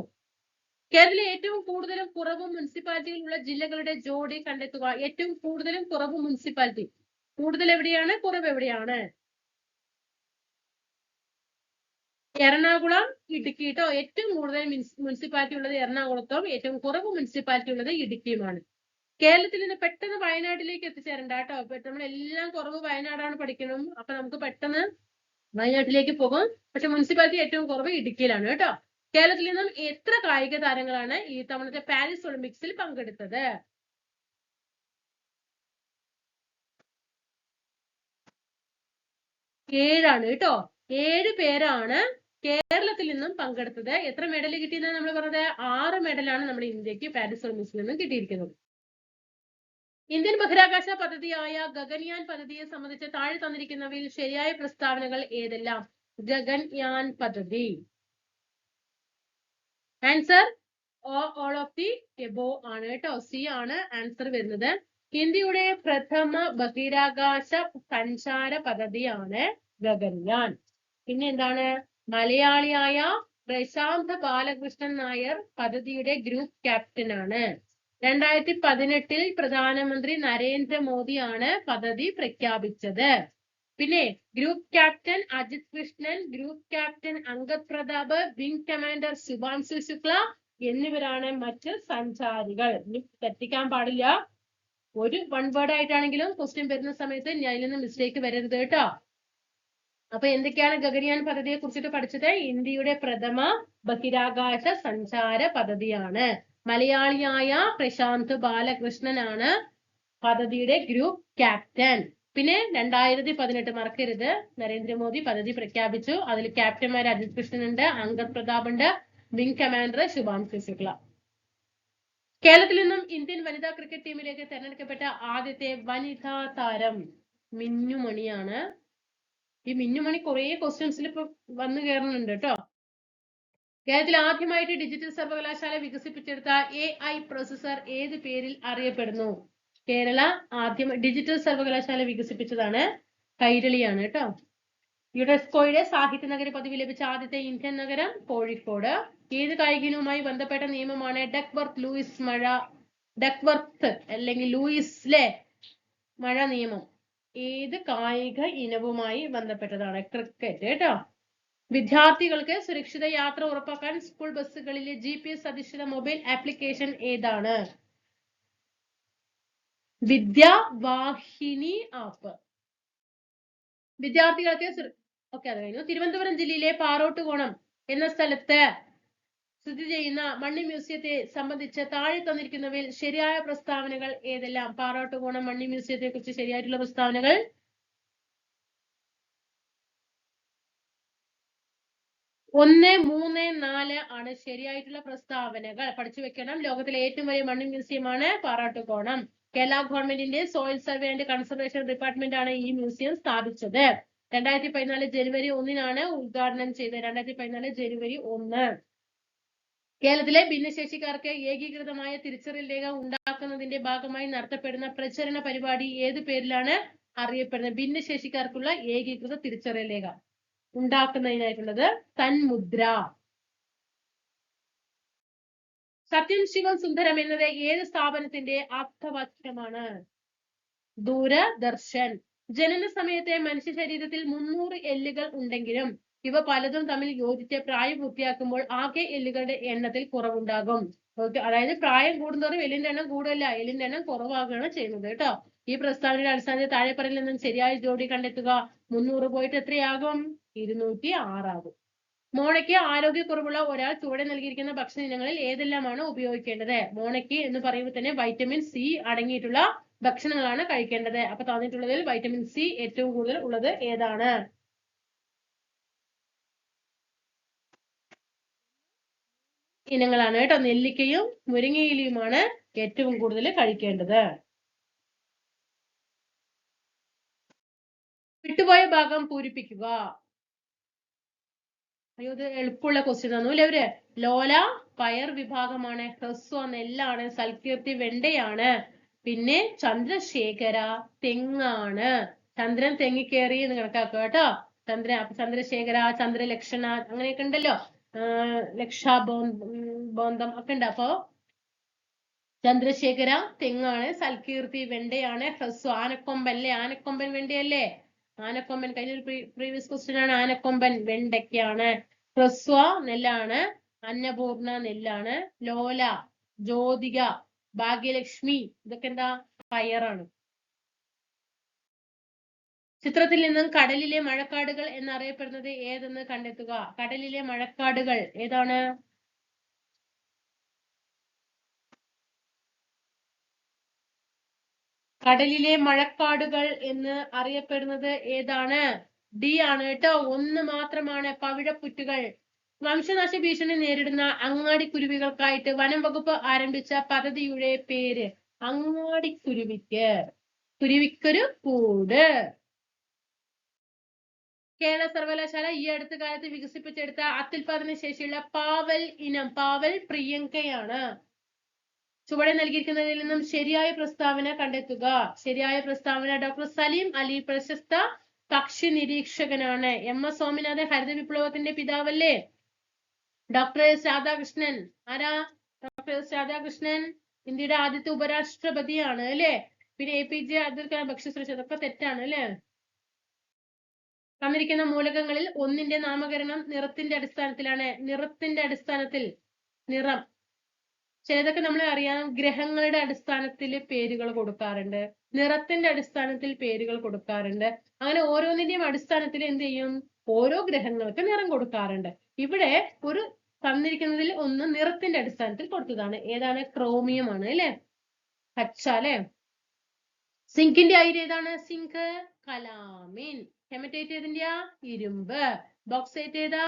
കേരളത്തിലെ ഏറ്റവും കൂടുതലും കുറവും മുനിസിപ്പാലിറ്റികളുള്ള ജില്ലകളുടെ ജോഡി കണ്ടെത്തുക. ഏറ്റവും കൂടുതലും കുറവും മുനിസിപ്പാലിറ്റി. കൂടുതൽ എവിടെയാണ്, കുറവ് എവിടെയാണ്? എറണാകുളം, ഇടുക്കി കേട്ടോ. ഏറ്റവും കൂടുതൽ മുനിസിപ്പാലിറ്റി ഉള്ളത് എറണാകുളത്തും ഏറ്റവും കുറവ് മുനിസിപ്പാലിറ്റി ഉള്ളത് ഇടുക്കിയുമാണ്. കേരളത്തിൽ നിന്ന് പെട്ടെന്ന് വയനാട്ടിലേക്ക് എത്തിച്ചേരണ്ട കേട്ടോ. നമ്മളെല്ലാം കുറവ് വയനാടാണ് പഠിക്കണം. അപ്പൊ നമുക്ക് പെട്ടെന്ന് വയനാട്ടിലേക്ക് പോകും. പക്ഷെ മുനിസിപ്പാലിറ്റി ഏറ്റവും കുറവ് ഇടുക്കിയിലാണ് കേട്ടോ. കേരളത്തിൽ നിന്നും എത്ര കായിക താരങ്ങളാണ് ഈ തവണത്തെ പാരീസ് ഒളിമ്പിക്സിൽ പങ്കെടുത്തത്? 7 കേട്ടോ. 7 പേരാണ് കേരളത്തിൽ നിന്നും പങ്കെടുത്തത്. എത്ര മെഡൽ കിട്ടിയെന്നാണ് നമ്മൾ പറഞ്ഞത്? 6 മെഡലാണ് നമ്മുടെ ഇന്ത്യക്ക് പാരീസ് ഒളിമ്പിക്സിൽ നിന്നും കിട്ടിയിരിക്കുന്നത്. ഇന്ത്യൻ ബഹിരാകാശ പദ്ധതിയായ ഗഗൻയാൻ പദ്ധതിയെ സംബന്ധിച്ച് താഴെ തന്നിരിക്കുന്നവയിൽ ശരിയായ പ്രസ്താവനകൾ ഏതെല്ലാം? ഗഗൻയാൻ പദ്ധതി. Answer all of the above ആണ് കേട്ടോ. സി ആണ് ആൻസർ വരുന്നത്. ഇന്ത്യയുടെ പ്രഥമ ബഹിരാകാശ സഞ്ചാര പദ്ധതിയാണ് ഗഗൻയാൻ. പിന്നെ എന്താണ്? മലയാളിയായ പ്രശാന്ത് ബാലകൃഷ്ണൻ നായർ പദ്ധതിയുടെ ഗ്രൂപ്പ് ക്യാപ്റ്റൻ ആണ്. 2018 പ്രധാനമന്ത്രി നരേന്ദ്രമോദിയാണ് പദ്ധതി പ്രഖ്യാപിച്ചത്. പിന്നെ group captain Ajit Krishnan, group captain Angad Pratap, wing commander Shubhanshu Shukla എന്നിവരാണ് മറ്റ് സഞ്ചാരികൾ. ഇനി തെറ്റിക്കാൻ പാടില്ല. ഒരു വൺ വേർഡ് ആയിട്ടാണെങ്കിലും ക്വസ്റ്റ്യൻ വരുന്ന സമയത്ത് അതിൽ നിന്ന് മിസ്റ്റേക്ക് വരരുത് കേട്ടോ. അപ്പൊ എന്തൊക്കെയാണ് ഗഗൻയാൻ പദ്ധതിയെ കുറിച്ചിട്ട് പഠിച്ചത്? ഇന്ത്യയുടെ പ്രഥമ ബഹിരാകാശ സഞ്ചാര പദ്ധതിയാണ്. മലയാളിയായ പ്രശാന്ത് ബാലകൃഷ്ണനാണ് പദ്ധതിയുടെ ഗ്രൂപ്പ് ക്യാപ്റ്റൻ. പിന്നെ 2018 മറക്കരുത്, നരേന്ദ്രമോദി പദ്ധതി പ്രഖ്യാപിച്ചു. അതിൽ ക്യാപ്റ്റന്മാർ അജിത് കൃഷ്ണൻ ഉണ്ട്, അംഗദ് പ്രതാപ് ഉണ്ട്, വിംഗ് കമാൻഡർ ശുഭാംശു ശുക്ല. കേരളത്തിൽ നിന്നും ഇന്ത്യൻ വനിതാ ക്രിക്കറ്റ് ടീമിലേക്ക് തെരഞ്ഞെടുക്കപ്പെട്ട ആദ്യത്തെ വനിതാ താരം മിന്നുമണിയാണ്. ഈ മിന്നുമണി കുറെ ക്വസ്റ്റ്യൻസിൽ ഇപ്പൊ വന്നു കയറുന്നുണ്ട് കേട്ടോ. കേരളത്തിൽ ആദ്യമായിട്ട് ഡിജിറ്റൽ സർവകലാശാല വികസിപ്പിച്ചെടുത്ത AI പ്രോസസർ ഏത് പേരിൽ അറിയപ്പെടുന്നു? കേരള ആദ്യം ഡിജിറ്റൽ സർവകലാശാല വികസിപ്പിച്ചതാണ് കൈരളിയാണ് കേട്ടോ. യുനെസ്കോയുടെ സാഹിത്യ നഗര പദവി ലഭിച്ച ആദ്യത്തെ ഇന്ത്യൻ നഗരം കോഴിക്കോട്. ഏത് കായിക ഇനവുമായി ബന്ധപ്പെട്ട നിയമമാണ് ഡക്വർത്ത് അല്ലെങ്കിൽ ലൂയിസ്ലെ മഴ നിയമം? ഏത് കായിക ഇനവുമായി ബന്ധപ്പെട്ടതാണ്? ക്രിക്കറ്റ് കേട്ടോ. വിദ്യാർത്ഥികൾക്ക് സുരക്ഷിത യാത്ര ഉറപ്പാക്കാൻ സ്കൂൾ ബസ്സുകളിലെ GPS അധിഷ്ഠിത മൊബൈൽ ആപ്ലിക്കേഷൻ ഏതാണ്? വിദ്യാവാഹിനി ആപ്പ്. വിദ്യാർത്ഥികൾക്ക് ഓക്കെ, അത് കഴിഞ്ഞു. തിരുവനന്തപുരം ജില്ലയിലെ പാറോട്ടുകോണം എന്ന സ്ഥലത്ത് സ്ഥിതി ചെയ്യുന്ന മണ്ണി മ്യൂസിയത്തെ സംബന്ധിച്ച് താഴെ തന്നിരിക്കുന്നവയിൽ ശരിയായ പ്രസ്താവനകൾ ഏതെല്ലാം? പാറോട്ടുകോണം മണ്ണി മ്യൂസിയത്തെ കുറിച്ച് ശരിയായിട്ടുള്ള പ്രസ്താവനകൾ 1, 3, 4 ആണ് ശരിയായിട്ടുള്ള പ്രസ്താവനകൾ. പഠിച്ചു വെക്കണം. ലോകത്തിലെ ഏറ്റവും വലിയ മണ്ണി മ്യൂസിയമാണ് പാറാട്ടുകോണം. കേരള ഗവൺമെന്റിന്റെ soil survey and conservation department ആണ് ഈ മ്യൂസിയം സ്ഥാപിച്ചത്. 2014 ജനുവരി 1 ഉദ്ഘാടനം ചെയ്തത്. 2014 ജനുവരി 1. കേരളത്തിലെ ഭിന്നശേഷിക്കാർക്ക് ഏകീകൃതമായ തിരിച്ചറിയൽ രേഖ ഉണ്ടാക്കുന്നതിന്റെ ഭാഗമായി നടത്തപ്പെടുന്ന പ്രചരണ പരിപാടി ഏത് പേരിലാണ് അറിയപ്പെടുന്നത്? ഭിന്നശേഷിക്കാർക്കുള്ള ഏകീകൃത തിരിച്ചറിയൽ രേഖ ഉണ്ടാക്കുന്നതിനായിട്ടുള്ളത് തന്മുദ്ര. സത്യം ശിവം സുന്ദരം എന്നത് ഏത് സ്ഥാപനത്തിന്റെ ആപ്തവാക്യമാണ്? ദൂരദർശൻ. ജനന സമയത്തെ മനുഷ്യ ശരീരത്തിൽ 300 എല്ലുകൾ ഉണ്ടെങ്കിലും ഇവ പലതും തമ്മിൽ യോജിച്ച് പ്രായപൂർത്തിയാക്കുമ്പോൾ ആകെ എല്ലുകളുടെ എണ്ണത്തിൽ കുറവുണ്ടാകും. അതായത് പ്രായം കൂടുന്നതോറും എല്ലിന്റെ എണ്ണം കൂടുതലല്ല, എല്ലിന്റെ എണ്ണം കുറവാകുകയാണ് ചെയ്യുന്നത് കേട്ടോ. ഈ പ്രസ്താവനയുടെ അടിസ്ഥാനത്തിൽ താഴെ പറയിൽ നിന്നും ശരിയായ ജോഡി കണ്ടെത്തുക. 300 പോയിട്ട് എത്രയാകും? 206 ആകും. മോണയ്ക്ക് ആരോഗ്യക്കുറവുള്ള ഒരാൾ ചുവടെ നൽകിയിരിക്കുന്ന ഭക്ഷണ ഇനങ്ങളിൽ ഏതെല്ലാമാണ് ഉപയോഗിക്കേണ്ടത്? മോണയ്ക്ക് എന്ന് പറയുമ്പോൾ തന്നെ വൈറ്റമിൻ സി അടങ്ങിയിട്ടുള്ള ഭക്ഷണങ്ങളാണ് കഴിക്കേണ്ടത്. അപ്പൊ തന്നിട്ടുള്ളതിൽ വൈറ്റമിൻ സി ഏറ്റവും കൂടുതൽ ഉള്ളത് ഏതാണ്? ഇനങ്ങളാണ് കേട്ടോ. നെല്ലിക്കയും മുരിങ്ങയിലയുമാണ് ഏറ്റവും കൂടുതൽ കഴിക്കേണ്ടത്. വിട്ടുപോയ ഭാഗം പൂരിപ്പിക്കുക. അയ്യോ, ഇത് എളുപ്പമുള്ള ക്വസ്റ്റ്യൻ തന്നു അല്ലേ അവര്. ലോല പയർ വിഭാഗമാണ്, ഹ്രസ്വ നെല്ലാണ്, സൽകീർത്തി വെണ്ടയാണ്, പിന്നെ ചന്ദ്രശേഖര തെങ്ങാണ്. ചന്ദ്രൻ തെങ്ങിക്കേറി എന്ന് കണക്കാക്കുക കേട്ടോ. ചന്ദ്രശേഖര, ചന്ദ്രലക്ഷണ അങ്ങനെയൊക്കെ ഉണ്ടല്ലോ. ലക്ഷാബോധം ഒക്കെ ഉണ്ട്. അപ്പൊ ചന്ദ്രശേഖര തെങ്ങാണ്. സൽകീർത്തി വെണ്ടയാണ്. ഹ്രസ്വ ആനക്കൊമ്പൻ അല്ലേ, ആനക്കൊമ്പൻ വെണ്ടയല്ലേ. ആനക്കൊമ്പൻ കഴിഞ്ഞൊരു പ്രീവിയസ് ക്വസ്റ്റ്യൻ ആണ്. ആനക്കൊമ്പൻ വെണ്ടയ്ക്കാണ്. ഹ്രസ്വ നെല്ലാണ്. അന്നപൂർണ നെല്ലാണ്. ലോല, ജ്യോതിക, ഭാഗ്യലക്ഷ്മി ഇതൊക്കെ എന്താ, പയറാണ്. ചിത്രത്തിൽ നിന്നും കടലിലെ മഴക്കാടുകൾ എന്നറിയപ്പെടുന്നത് ഏതെന്ന് കണ്ടെത്തുക. കടലിലെ മഴക്കാടുകൾ ഏതാണ്? കടലിലെ മഴക്കാടുകൾ എന്ന് അറിയപ്പെടുന്നത് ഏതാണ്? ഡി ആണ് കേട്ടോ. ഒന്ന് മാത്രമാണ്, പവിഴപ്പുറ്റുകൾ. വംശനാശ ഭീഷണി നേരിടുന്ന അങ്ങാടിക്കുരുവികൾക്കായിട്ട് വനം വകുപ്പ് ആരംഭിച്ച പദ്ധതിയുടെ പേര്? അങ്ങാടിക്കുരുവിക്ക്. കുരുവിക്കൊരു കൂട്. കേരള സർവകലാശാല ഈ അടുത്ത കാലത്ത് വികസിപ്പിച്ചെടുത്ത അത്യുൽപാദന ശേഷിയുള്ള പാവൽ ഇനം, പാവൽ പ്രിയങ്കയാണ്. ചുവടെ നൽകിയിരിക്കുന്നതിൽ നിന്നും ശരിയായ പ്രസ്താവന കണ്ടെത്തുക. ശരിയായ പ്രസ്താവന ഡോക്ടർ സലീം അലി പ്രശസ്ത പക്ഷി നിരീക്ഷകനാണ്. എം.എസ്. സ്വാമിനാഥൻ ഹരിത വിപ്ലവത്തിന്റെ പിതാവല്ലേ. ഡോക്ടർ എസ് രാധാകൃഷ്ണൻ ആരാ? ഡോക്ടർ എസ് രാധാകൃഷ്ണൻ ഇന്ത്യയുടെ ആദ്യത്തെ ഉപരാഷ്ട്രപതിയാണ് അല്ലെ. പിന്നെ APJ അബ്ദുൽ കലാം ഭക്ഷ്യസുരക്ഷ, അതൊക്കെ തെറ്റാണ് അല്ലെ. തന്നിരിക്കുന്ന മൂലകങ്ങളിൽ ഒന്നിന്റെ നാമകരണം നിറത്തിന്റെ അടിസ്ഥാനത്തിലാണ്. നിറത്തിന്റെ അടിസ്ഥാനത്തിൽ, നിറം ചിലതൊക്കെ നമ്മൾ അറിയാം, ഗ്രഹങ്ങളുടെ അടിസ്ഥാനത്തിൽ പേരുകൾ കൊടുക്കാറുണ്ട്, നിറത്തിന്റെ അടിസ്ഥാനത്തിൽ പേരുകൾ കൊടുക്കാറുണ്ട്. അങ്ങനെ ഓരോന്നിന്റെയും അടിസ്ഥാനത്തിൽ എന്ത് ചെയ്യും, ഓരോ ഗ്രഹങ്ങൾക്ക് നിറം കൊടുക്കാറുണ്ട്. ഇവിടെ ഒരു തന്നിരിക്കുന്നതിൽ ഒന്ന് നിറത്തിന്റെ അടിസ്ഥാനത്തിൽ കൊടുത്തതാണ്. ഏതാണ്? ക്രോമിയം ആണ് അല്ലെ, പച്ച അല്ലെ. സിങ്കിന്റെ അയിര് ഏതാണ്? Zinc calamine. ഹെമറ്റൈറ്റ് ഏതിന്റെയാ? ഇരുമ്പ്. ബോക്സൈറ്റ് ഏതാ?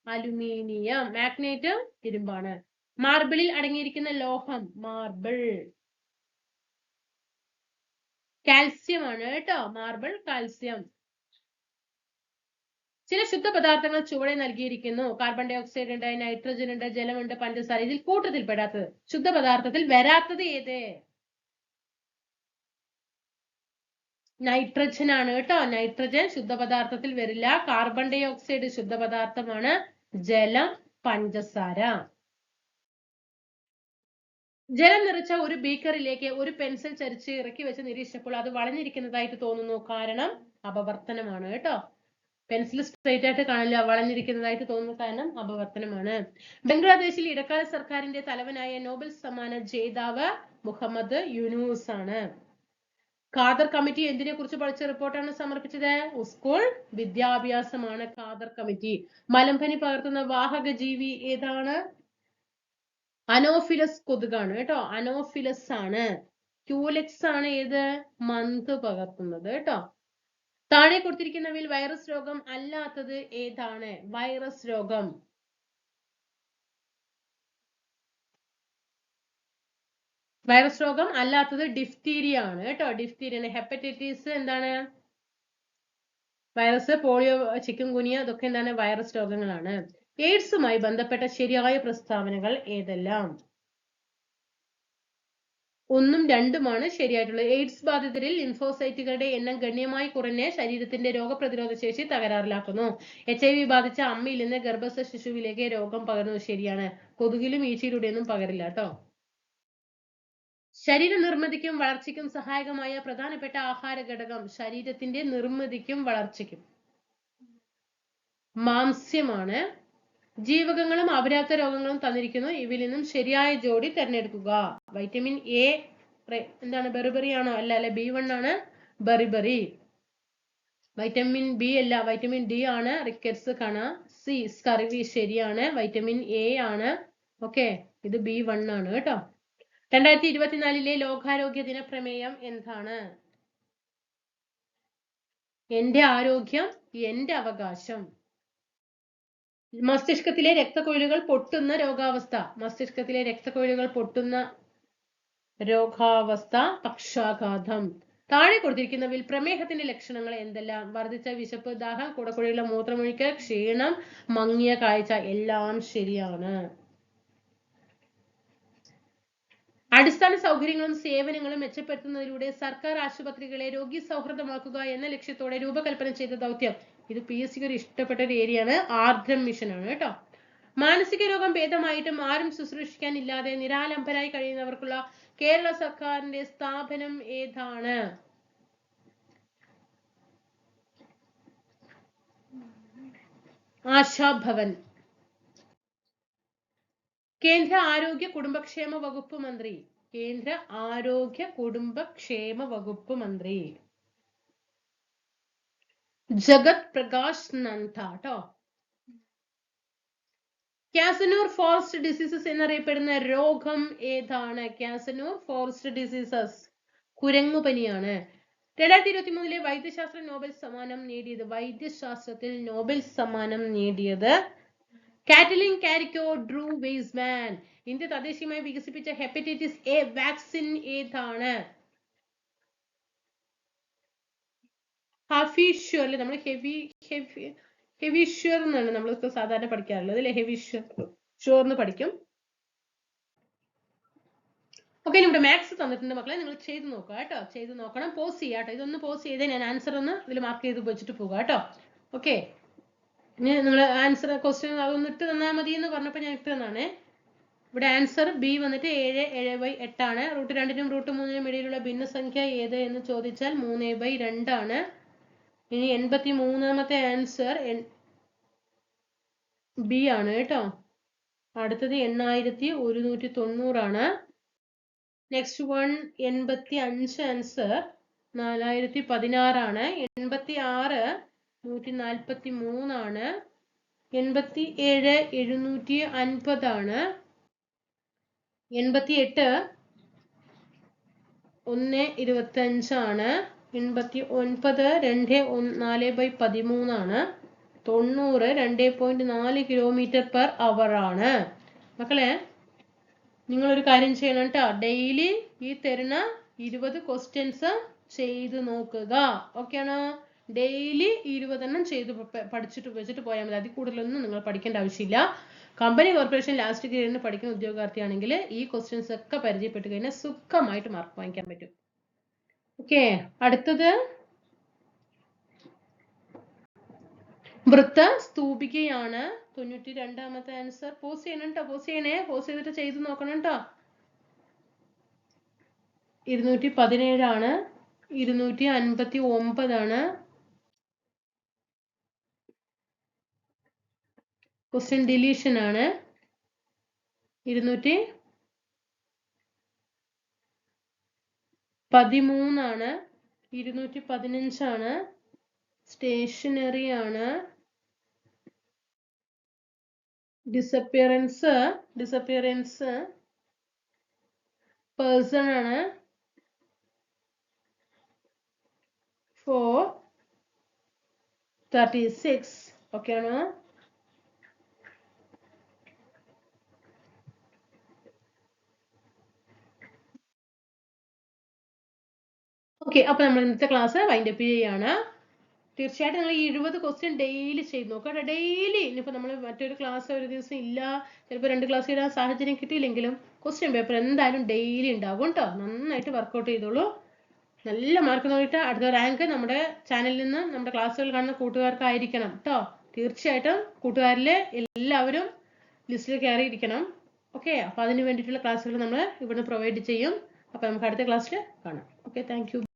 അലുമിനിയം. മാഗ്നേറ്റും ഇരുമ്പാണ്. മാർബിളിൽ അടങ്ങിയിരിക്കുന്ന ലോഹം? മാർബിൾ. കാൽസ്യം ആണ് കേട്ടോ, മാർബിൾ കാൽസ്യം. ചില ശുദ്ധ പദാർത്ഥങ്ങൾ ചുവടെ നൽകിയിരിക്കുന്നു. കാർബൺ ഡൈ ഓക്സൈഡ് ഉണ്ട്, നൈട്രജൻ ഉണ്ട്, ജലമുണ്ട്, പഞ്ചസാര. ഇതിൽ കൂട്ടത്തിൽ പെടാത്തത്, ശുദ്ധ പദാർത്ഥത്തിൽ വരാത്തത് ഏത്? നൈട്രജൻ ആണ് കേട്ടോ. നൈട്രജൻ ശുദ്ധ പദാർത്ഥത്തിൽ വരില്ല. കാർബൺ ഡൈ ഓക്സൈഡ് ശുദ്ധ പദാർത്ഥമാണ്. ജലം, പഞ്ചസാര. ജലം നിറച്ച ഒരു ബീക്കറിലേക്ക് ഒരു പെൻസിൽ ചരിച്ച് ഇറക്കി വെച്ച് നിരീക്ഷിച്ചപ്പോൾ അത് വളഞ്ഞിരിക്കുന്നതായിട്ട് തോന്നുന്നു. കാരണം അപവർത്തനമാണ് കേട്ടോ. പെൻസിൽ സ്ട്രൈറ്റ് ആയിട്ട് കാണില്ല, വളഞ്ഞിരിക്കുന്നതായിട്ട് തോന്നുന്ന കാരണം അപവർത്തനമാണ്. ബംഗ്ലാദേശിൽ ഇടക്കാല സർക്കാരിന്റെ തലവനായ നോബൽ സമ്മാന ജേതാവ് മുഹമ്മദ് യൂനൂസ് ആണ്. ഖാദർ കമ്മിറ്റി എന്തിനെ കുറിച്ച് പഠിച്ച റിപ്പോർട്ടാണ് സമർപ്പിച്ചത്? സ്കൂൾ വിദ്യാഭ്യാസമാണ് ഖാദർ കമ്മിറ്റി. മലമ്പനി പകർത്തുന്ന വാഹക ജീവി ഏതാണ്? അനോഫിലസ് കൊതുകാണ് കേട്ടോ. അനോഫിലസ് ആണ്. ക്യൂലെക്സ് ആണ് ഏത്? മന്ത് പകർത്തുന്നത് കേട്ടോ. താഴെ കൊടുത്തിരിക്കുന്നവയിൽ വൈറസ് രോഗം അല്ലാത്തത് ഏതാണ്? വൈറസ് രോഗം. വൈറസ് രോഗം അല്ലാത്തത് ഡിഫ്തീരിയ ആണ് കേട്ടോ. ഡിഫ്തീരിയ. ഹെപ്പറ്റൈറ്റിസ് എന്താണ്? വൈറസ്. പോളിയോ, ചിക്കൻ ഗുനിയ ഇതൊക്കെ എന്താണ്? വൈറസ് രോഗങ്ങളാണ്. എയ്ഡ്സുമായി ബന്ധപ്പെട്ട ശരിയായ പ്രസ്താവനകൾ ഏതെല്ലാം? ഒന്നും രണ്ടുമാണ് ശരിയായിട്ടുള്ളത്. എയ്ഡ്സ് ബാധിതരിൽ ലിംഫോസൈറ്റുകളുടെ എണ്ണം ഗണ്യമായി കുറഞ്ഞ് ശരീരത്തിന്റെ രോഗപ്രതിരോധ ശേഷി തകരാറിലാക്കുന്നു. HIV ബാധിച്ച അമ്മയിൽ നിന്ന് ഗർഭസ്ഥ ശിശുവിലേക്ക് രോഗം പകരുന്നത് ശരിയാണ്. കൊതുകിലും ഈച്ചയിലൂടെയൊന്നും പകരില്ല കേട്ടോ. ശരീര നിർമ്മിതിക്കും വളർച്ചയ്ക്കും സഹായകമായ പ്രധാനപ്പെട്ട ആഹാര ഘടകം? ശരീരത്തിന്റെ നിർമ്മിതിക്കും വളർച്ചയ്ക്കും മാംസ്യമാണ്. ജീവകങ്ങളും അപര്യാപ്ത രോഗങ്ങളും തന്നിരിക്കുന്നു. ഇവയിൽ നിന്നും ശരിയായ ജോഡി തിരഞ്ഞെടുക്കുക. വൈറ്റമിൻ എ എന്താണ്? ബെറിബറി ആണോ? അല്ല അല്ലെ, B1 ആണ് ബെറിബറി. വൈറ്റമിൻ ബി അല്ല, വൈറ്റമിൻ ഡി ആണ് റിക്കറ്റ്സ് കണ. സി സ്കർവി ശരിയാണ്. വൈറ്റമിൻ എ ആണ്. ഓക്കെ, ഇത് B1 ആണ് കേട്ടോ. 2024 ലോകാരോഗ്യ ദിന പ്രമേയം എന്താണ്? എന്റെ ആരോഗ്യം എന്റെ അവകാശം. മസ്തിഷ്കത്തിലെ രക്തക്കൊഴലുകൾ പൊട്ടുന്ന രോഗാവസ്ഥ? മസ്തിഷ്കത്തിലെ രക്തക്കൊഴലുകൾ പൊട്ടുന്ന രോഗാവസ്ഥ പക്ഷാഘാതം. താഴെ കൊടുത്തിരിക്കുന്നവയിൽ പ്രമേഹത്തിന്റെ ലക്ഷണങ്ങൾ എന്തെല്ലാം? വർദ്ധിച്ച വിശപ്പ്, ദാഹം, കുടക്കുഴിയുള്ള മൂത്രമൊഴിക്കൽ, ക്ഷീണം, മങ്ങിയ കാഴ്ച. എല്ലാം ശരിയാണ്. അടിസ്ഥാന സൗകര്യങ്ങളും സേവനങ്ങളും മെച്ചപ്പെടുത്തുന്നതിലൂടെ സർക്കാർ ആശുപത്രികളെ രോഗി സൗഹൃദമാക്കുക എന്ന ലക്ഷ്യത്തോടെ രൂപകൽപ്പന ചെയ്ത ദൗത്യം. ഇത് PSCക്ക് ഒരു ഇഷ്ടപ്പെട്ട ഒരു ഏരിയയാണ്. ആർദ്രം മിഷൻ ആണ് കേട്ടോ. മാനസിക രോഗം ഭേദമായിട്ടും ആരും ശുശ്രൂഷിക്കാൻ ഇല്ലാതെ നിരാലംബരായി കഴിയുന്നവർക്കുള്ള കേരള സർക്കാരിന്റെ സ്ഥാപനം ഏതാണ്? ആശാഭവൻ. കേന്ദ്ര ആരോഗ്യ കുടുംബക്ഷേമ വകുപ്പ് മന്ത്രി. കേന്ദ്ര ആരോഗ്യ കുടുംബക്ഷേമ വകുപ്പ് മന്ത്രി ജഗത് പ്രകാശ് നന്ദ ട്ടോ. കാസനൂർ ഫോറസ്റ്റ് ഡിസീസസ് എന്നറിയപ്പെടുന്ന രോഗം ഏതാണ്? Kyasanur forest diseases കുരങ്ങുപനിയാണ്. 2023 വൈദ്യശാസ്ത്ര നോബൽ സമ്മാനം നേടിയത്. വൈദ്യശാസ്ത്രത്തിൽ നോബൽ സമ്മാനം നേടിയത് കാറ്റലിൻ കാരിക്കോ ഡ്രൂ വെയ്സ്മാൻ. ഇന്ത്യ തദ്ദേശീയമായി വികസിപ്പിച്ച ഹെപ്പറ്റൈറ്റിസ് എ വാക്സിൻ ഏതാണ്? ഹഫീഷ്വർ. നമ്മൾ ഹെവിഷ്വർ എന്നാണ് നമ്മൾ സാധാരണ പഠിക്കാറുള്ളത് അല്ലെ. ഹെവിഷ്വർ എന്ന് പഠിക്കും. ഓക്കെ, ഇവിടെ മാത്സ് തന്നിട്ടുണ്ട് മക്കളെ, നിങ്ങൾ ചെയ്ത് നോക്കുക കേട്ടോ. ചെയ്ത് നോക്കണം, പോസ് ചെയ്യാം കേട്ടോ. ഇതൊന്ന് പോസ് ചെയ്തേ ഞാൻ ആൻസർ ഒന്ന് ഇതിൽ മാർക്ക് ചെയ്ത് വെച്ചിട്ട് പോകാം കേട്ടോ. ഓക്കെ, ഇനി നിങ്ങൾ ആൻസർ ക്വസ്റ്റ്യൻ അതൊന്ന് ഇട്ട് തന്നാൽ മതി എന്ന് പറഞ്ഞപ്പോൾ ഞാൻ ഇട്ട് തന്നാണ്. ഇവിടെ ആൻസർ ബി വന്നിട്ട് 7/8 ആണ്. √2 നും √3 ഇടയിലുള്ള ഭിന്നസംഖ്യ ഏത് എന്ന് ചോദിച്ചാൽ 3/2 ആണ്. ഇനി 83ാമത്തെ ആൻസർ ബി ആണ് കേട്ടോ. അടുത്തത് 8190 ആണ്. നെക്സ്റ്റ് വൺ 85 ആൻസർ 4016 ആണ്. 86 143 ആണ്. 87 750 ആണ്. 88 125 ആണ്. 89 2 4/13 ആണ്. 90 2.4 km/h ആണ്. മക്കളെ നിങ്ങളൊരു കാര്യം ചെയ്യണം കേട്ടോ. ഡെയിലി ഈ തരുന്ന 20 ക്വസ്റ്റ്യൻസ് ചെയ്ത് നോക്കുക. ഓക്കെ ആണോ? ഡെയിലി 20 എണ്ണം ചെയ്ത് പഠിച്ചിട്ട് വെച്ചിട്ട് പോയാൽ മതി. അതിൽ കൂടുതലൊന്നും നിങ്ങൾ പഠിക്കേണ്ട ആവശ്യമില്ല. കമ്പനി കോർപ്പറേഷൻ ലാസ്റ്റ് ഗ്രേഡിന് പഠിക്കുന്ന ഉദ്യോഗാർത്ഥിയാണെങ്കിൽ ഈ ക്വസ്റ്റ്യൻസ് ഒക്കെ പരിചയപ്പെട്ട് കഴിഞ്ഞാൽ സുഖമായിട്ട് മാർക്ക് വാങ്ങിക്കാൻ പറ്റും. ഓക്കെ, അടുത്തത് വൃത്ത സ്തൂപികയാണ്. 92ാമത്തെ ആൻസർ. പോസ് ചെയ്യണം കേട്ടോ. പോസ് ചെയ്യണേ. പോസ് ചെയ്തിട്ട് ചെയ്ത് നോക്കണം കേട്ടോ. 217 ആണ്. 259 ആണ്. ക്വസ്റ്റ്യൻ ഡിലീഷൻ ആണ്. 213 ആണ്. 215 ആണ്. സ്റ്റേഷനറി ആണ്. ഡിസപ്പിയറൻസ് പേഴ്സൺ ആണ്. 436. ഓക്കെ ആണോ? ഓക്കെ, അപ്പൊ നമ്മൾ ഇന്നത്തെ ക്ലാസ് വൈൻഡ് അപ്പ് ചെയ്യാണ്. തീർച്ചയായിട്ടും നിങ്ങൾ ഈ 20 ക്വസ്റ്റ്യൻ ഡെയിലി ചെയ്ത് നോക്കുക. ഡെയിലി ഇനിയിപ്പോൾ നമ്മൾ മറ്റൊരു ക്ലാസ് ഒരു ദിവസം ഇല്ല, ചിലപ്പോൾ 2 ക്ലാസ് ഇടാൻ സാഹചര്യം കിട്ടിയില്ലെങ്കിലും ക്വസ്റ്റ്യൻ പേപ്പർ എന്തായാലും ഡെയിലി ഉണ്ടാകും കേട്ടോ. നന്നായിട്ട് വർക്കൗട്ട് ചെയ്തോളൂ. നല്ല മാർക്ക് നോക്കിയിട്ട് അടുത്ത റാങ്ക് നമ്മുടെ ചാനലിൽ നിന്ന് നമ്മുടെ ക്ലാസ്സുകൾ കാണുന്ന കൂട്ടുകാർക്കായിരിക്കണം കേട്ടോ. തീർച്ചയായിട്ടും കൂട്ടുകാരിലെ എല്ലാവരും ലിസ്റ്റിൽ കയറിയിരിക്കണം. ഓക്കെ, അപ്പോൾ അതിന് വേണ്ടിയിട്ടുള്ള ക്ലാസ്സുകൾ നമ്മൾ ഇവിടുന്ന് പ്രൊവൈഡ് ചെയ്യും. അപ്പോൾ നമുക്ക് അടുത്ത ക്ലാസ്സിൽ കാണാം. Okay, thank you.